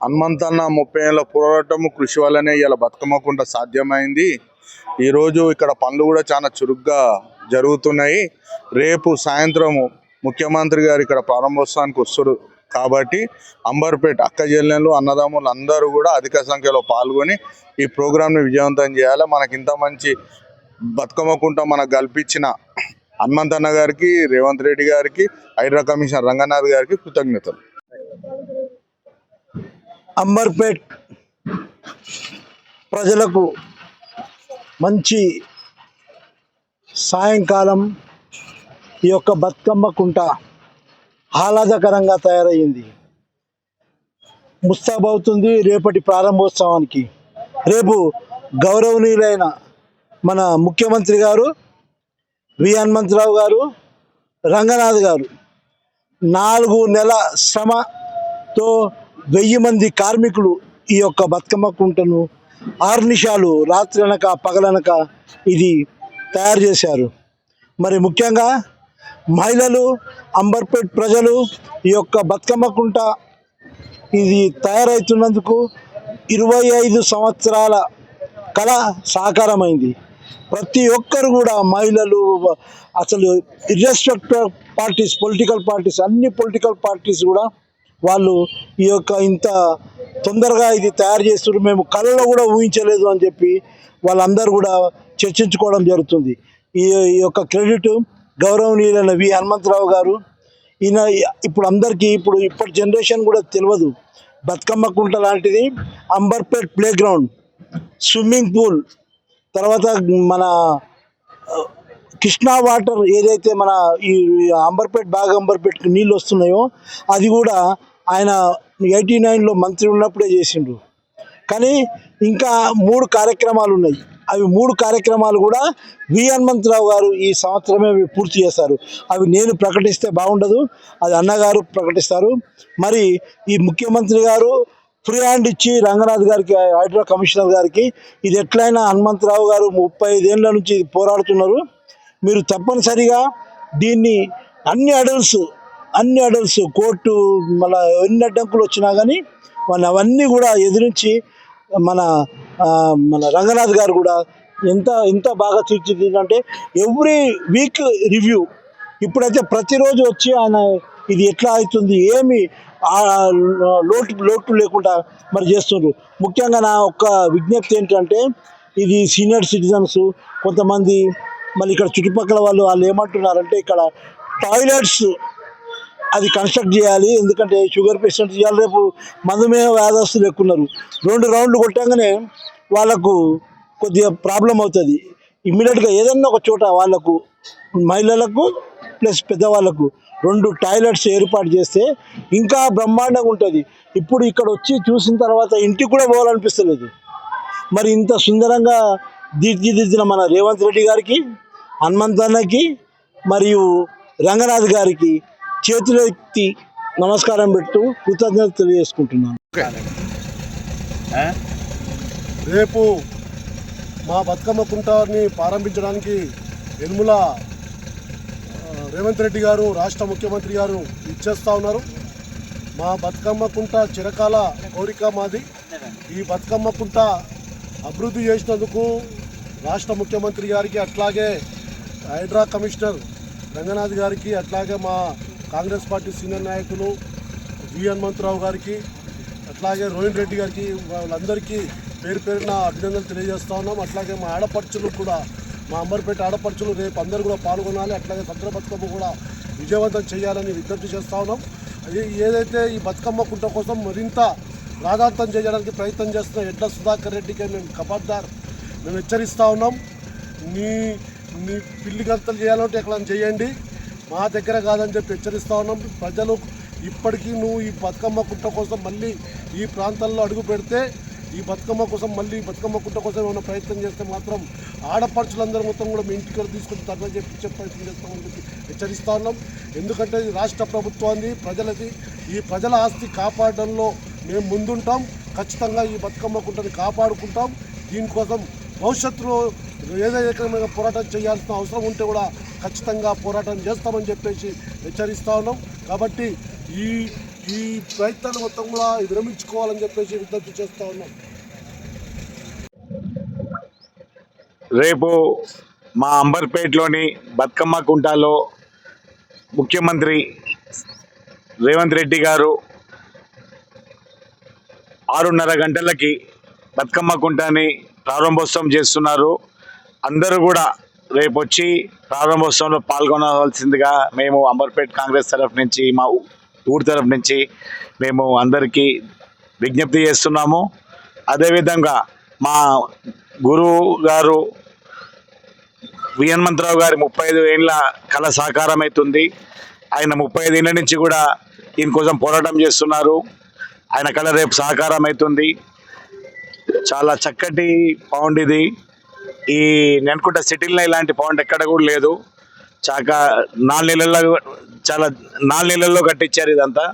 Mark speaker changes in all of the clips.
Speaker 1: హనుమంతన్న 30 ఏళ్ల పోరాటము కృషి వల్లనే ఇలా బతుకమ్మకుంట సాధ్యమైంది. ఈరోజు ఇక్కడ పనులు కూడా చాలా చురుగ్గా జరుగుతున్నాయి. రేపు సాయంత్రము ముఖ్యమంత్రి గారు ఇక్కడ ప్రారంభోత్సవానికి వస్తారు కాబట్టి అంబర్పేట అక్క చెల్లెళ్ళు అన్నదమ్ములు అందరూ కూడా అధిక సంఖ్యలో పాల్గొని ఈ ప్రోగ్రాంని విజయవంతం చేయాలి. మనకి ఇంత మంచి బతుకమ్మకుంట మనకు కల్పించిన హనుమంతన్న గారికి, రేవంత్ రెడ్డి గారికి, హైడ్రా కమిషనర్ రంగనాథ్ గారికి కృతజ్ఞతలు.
Speaker 2: అంబర్పేట్ ప్రజలకు మంచి సాయంకాలం ఈ యొక్క బతుకమ్మ కుంట ఆహ్లాదకరంగా తయారయ్యింది. ముస్తాబవుతుంది రేపటి ప్రారంభోత్సవానికి. రేపు గౌరవనీయులైన మన ముఖ్యమంత్రి గారు వి హనుమంతరావు గారు, రంగనాథ్ గారు 4 నెలల శ్రమతో 1000 మంది కార్మికులు ఈ యొక్క బతుకమ్మ కుంటను ఆర్నిషాలు రాత్రనక పగలనక ఇది తయారు చేశారు. మరి ముఖ్యంగా మహిళలు, అంబర్పేట్ ప్రజలు ఈ యొక్క బతుకమ్మ కుంట ఇది తయారవుతున్నందుకు 25 సంవత్సరాల కళ సాకారమైంది. ప్రతి ఒక్కరు కూడా మహిళలు అసలు ఇర్రెస్పెక్టివ్ పార్టీస్, పొలిటికల్ పార్టీస్, అన్ని పొలిటికల్ పార్టీస్ కూడా వాళ్ళు ఈ యొక్క ఇంత తొందరగా ఇది తయారు చేస్తున్నారు, మేము కళలో కూడా ఊహించలేదు అని చెప్పి వాళ్ళందరూ కూడా చర్చించుకోవడం జరుగుతుంది. ఈ యొక్క క్రెడిట్ గౌరవనీయులైన వి హనుమంతరావు గారు. ఈయన ఇప్పుడు అందరికీ ఇప్పటి జనరేషన్ కూడా తెలియదు బతుకమ్మ కుంట లాంటిది. Amberpet play ground, swimming pool, తర్వాత మన కృష్ణా వాటర్ ఏదైతే మన ఈ అంబర్పేట్కి నీళ్ళు వస్తున్నాయో అది కూడా ఆయన 89లో మంత్రి ఉన్నప్పుడే చేసిండ్రు. కానీ ఇంకా 3 కార్యక్రమాలు ఉన్నాయి. అవి 3 కార్యక్రమాలు కూడా వి హనుమంతరావు గారు ఈ సంవత్సరమే పూర్తి చేస్తారు. అవి నేను ప్రకటిస్తే బాగుండదు, అది అన్నగారు ప్రకటిస్తారు. మరి ఈ ముఖ్యమంత్రి గారు ఫ్రీ హ్యాండ్ ఇచ్చి రంగనాథ్ గారికి, హైడ్రా కమిషనర్ గారికి ఇది ఎట్లయినా హనుమంతరావు గారు 35 ఏళ్ళ నుంచి పోరాడుతున్నారు, మీరు తప్పనిసరిగా దీన్ని అన్ని అడల్ట్స్ కోర్టు మన ఎన్ని అడ్డంకులు వచ్చినా కానీ మన అవన్నీ కూడా ఎదిరించి మన రంగనాథ్ గారు కూడా ఎంత బాగా తీర్చిదిద్దంటే ఎవ్రీ వీక్ రివ్యూ. ఇప్పుడైతే ప్రతిరోజు వచ్చి ఆయన ఇది ఎట్లా అవుతుంది, ఏమి లోటు లేకుండా మరి చేస్తున్నారు. ముఖ్యంగా నా ఒక్క విజ్ఞప్తి ఏంటంటే ఇది సీనియర్ సిటిజన్స్ కొంతమంది మళ్ళీ ఇక్కడ చుట్టుపక్కల వాళ్ళు ఏమంటున్నారంటే ఇక్కడ టాయిలెట్స్ అది కన్స్ట్రక్ట్ చేయాలి, ఎందుకంటే షుగర్ పేషెంట్స్ ఇవాళ రేపు మధుమేహ వ్యాధస్తులు ఎక్కున్నారు. 2 రౌండ్లు కొట్టగానే వాళ్ళకు కొద్దిగా ప్రాబ్లం అవుతుంది. ఇమ్మీడియట్గా ఏదన్నా ఒక చోట వాళ్ళకు మహిళలకు ప్లస్ పెద్దవాళ్ళకు 2 టాయిలెట్స్ ఏర్పాటు చేస్తే ఇంకా బ్రహ్మాండంగా ఉంటుంది. ఇప్పుడు ఇక్కడ వచ్చి చూసిన తర్వాత ఇంటికి కూడా పోవాలనిపిస్తలేదు. మరి ఇంత సుందరంగా తీర్చిదిద్దిన మన రేవంత్ రెడ్డి గారికి, హనుమంతన్నకి మరియు రంగనాథ్ గారికి చేతులెత్తి నమస్కారం పెడుతూ కృతజ్ఞత తెలియజేసుకుంటున్నాను.
Speaker 3: రేపు మా బతుకమ్మ కుంటని ప్రారంభించడానికి యనుమల రేవంత్ రెడ్డి గారు, రాష్ట్ర ముఖ్యమంత్రి గారు ఇచ్చేస్తూ ఉన్నారు. మా బతుకమ్మ కుంట చిరకాల కోరిక మాది. ఈ బతుకమ్మ కుంట అభివృద్ధి చేసినందుకు రాష్ట్ర ముఖ్యమంత్రి గారికి, అట్లాగే హైడ్రా కమిషనర్ రంగనాథ్ గారికి, అట్లాగే మా కాంగ్రెస్ పార్టీ సీనియర్ నాయకులు వి హనుమంతరావు గారికి, అట్లాగే రోహిన్ రెడ్డి గారికి, వాళ్ళందరికీ పేరున అభినందనలు తెలియజేస్తూ ఉన్నాం. అట్లాగే మా ఆడపడుచులకు కూడా, మా అంబర్పేట ఆడపడుచులు రేపు అందరూ కూడా పాల్గొనాలి, అట్లాగే సద్ర బతుకమ్మ కూడా విజయవంతం చేయాలని విజ్ఞప్తి చేస్తూ ఉన్నాం. ఏదైతే ఈ బతుకమ్మ కుంట కోసం మరింత రాజాంతం చేయడానికి ప్రయత్నం చేస్తున్న ఎడ్ల సుధాకర్ రెడ్డికి మేము హెచ్చరిస్తూ ఉన్నాం. నీ పిల్లి గంతలు చేయాలంటే ఎక్కడ చేయండి, మా దగ్గర కాదని చెప్పి హెచ్చరిస్తూ ఉన్నాం. ప్రజలు ఇప్పటికీ నువ్వు ఈ బతుకమ్మ కుంట కోసం మళ్ళీ ఈ ప్రాంతాల్లో అడుగు పెడితే, ఈ బతుకమ్మ కోసం మళ్ళీ బతుకమ్మ కుంట కోసం ఏమైనా ప్రయత్నం చేస్తే మాత్రం ఆడపడుచులందరూ మొత్తం కూడా మీ ఇంటికి తీసుకుని తరలి చెప్పి ప్రయత్నం చేస్తామని చెప్పి హెచ్చరిస్తూ ఉన్నాం. ఎందుకంటే ఇది రాష్ట్ర ప్రభుత్వాన్ని, ప్రజలది, ఈ ప్రజల ఆస్తి కాపాడడంలో మేము ముందుంటాం. ఖచ్చితంగా ఈ బతుకమ్మ కుంటని కాపాడుకుంటాం. దీనికోసం భవిష్యత్తులో ఏదైనా పోరాటం చేయాల్సిన అవసరం ఉంటే కూడా ఖచ్చితంగా పోరాటం చేస్తామని చెప్పేసి హెచ్చరిస్తూ ఉన్నాం. కాబట్టి ఈ ఈ ప్రయత్నాన్ని మొత్తం కూడా విరమించుకోవాలని చెప్పేసి విజ్ఞప్తి చేస్తూ ఉన్నాం.
Speaker 4: రేపు మా అంబర్పేటలోని బతుకమ్మ కుంటలో ముఖ్యమంత్రి రేవంత్ రెడ్డి గారు 6:30 గంటలకి బతుకమ్మ కుంటని ప్రారంభోత్సవం చేస్తున్నారు. అందరూ కూడా రేపు వచ్చి ప్రారంభోత్సవంలో పాల్గొనవలసిందిగా మేము అంబర్పేట కాంగ్రెస్ తరఫు నుంచి, మా ఊరి తరఫు నుంచి మేము అందరికీ విజ్ఞప్తి చేస్తున్నాము. అదేవిధంగా మా గురువు గారు వి హనుమంతరావు గారి 35 ఏళ్ళ కళ సాకారం అవుతుంది. ఆయన 35 ఏళ్ళ నుంచి కూడా దీనికోసం పోరాటం చేస్తున్నారు. ఆయన కళ రేపు సాకారం అవుతుంది. చాలా చక్కటి పౌండ్ ఇది. ఈ నెనుకుంట సిటీలో ఇలాంటి పౌండ్ ఎక్కడ కూడా లేదు. 4 నెలల్లో కట్టించారు ఇదంతా.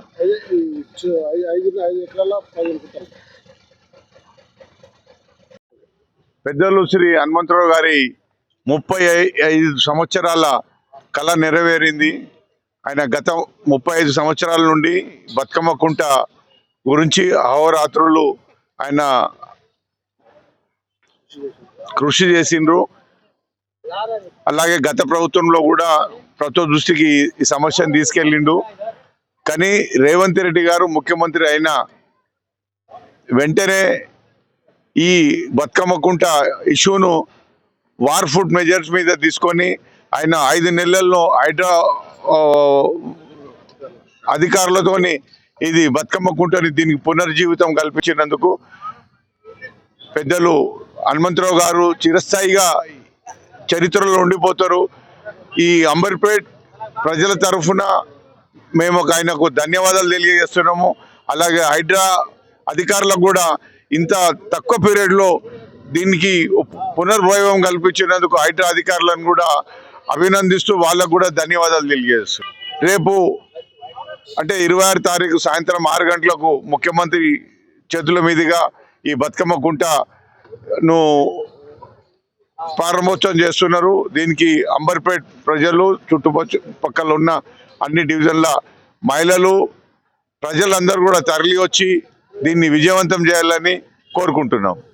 Speaker 1: పెద్దలు శ్రీ హనుమంతరావు గారి 35 సంవత్సరాల కళ నెరవేరింది. ఆయన గత 35 సంవత్సరాల నుండి బతుకమ్మ కుంట గురించి అహోరాత్రులు ఆయన కృషి చేసిండ్రు. అలాగే గత ప్రభుత్వంలో కూడా ప్రభుత్వ దృష్టికి ఈ సమస్యను తీసుకెళ్ళిండు. కానీ రేవంత్ రెడ్డి గారు ముఖ్యమంత్రి అయిన వెంటనే ఈ బతుకమ్మ కుంట ఇష్యూను వార్ ఫుడ్ మెజర్స్ మీద తీసుకొని ఆయన 5 నెలల్లో హైడ్రా అధికారులతోని ఇది బతుకమ్మ కుంటని దీనికి పునర్జీవితం కల్పించినందుకు పెద్దలు హనుమంతరావు గారు చిరస్థాయిగా చరిత్రలో ఉండిపోతారు. ఈ అంబర్పేట్ ప్రజల తరఫున మేము ఆయనకు ధన్యవాదాలు తెలియజేస్తున్నాము. అలాగే హైడ్రా అధికారులకు కూడా ఇంత తక్కువ పీరియడ్లో దీనికి పునర్వైభవం కల్పించినందుకు హైడ్రా అధికారులను కూడా అభినందిస్తూ వాళ్ళకు కూడా ధన్యవాదాలు తెలియజేస్తున్నాం. రేపు అంటే 26 తారీఖు సాయంత్రం 6 గంటలకు ముఖ్యమంత్రి చేతుల మీదుగా ఈ బతుకమ్మ కుంటను ప్రారంభోత్సవం చేస్తున్నారు. దీనికి అంబర్పేట్ ప్రజలు, చుట్టుపక్కల ఉన్న అన్ని డివిజన్ల మహిళలు, ప్రజలందరూ కూడా తరలి వచ్చి దీన్ని విజయవంతం చేయాలని కోరుకుంటున్నాం.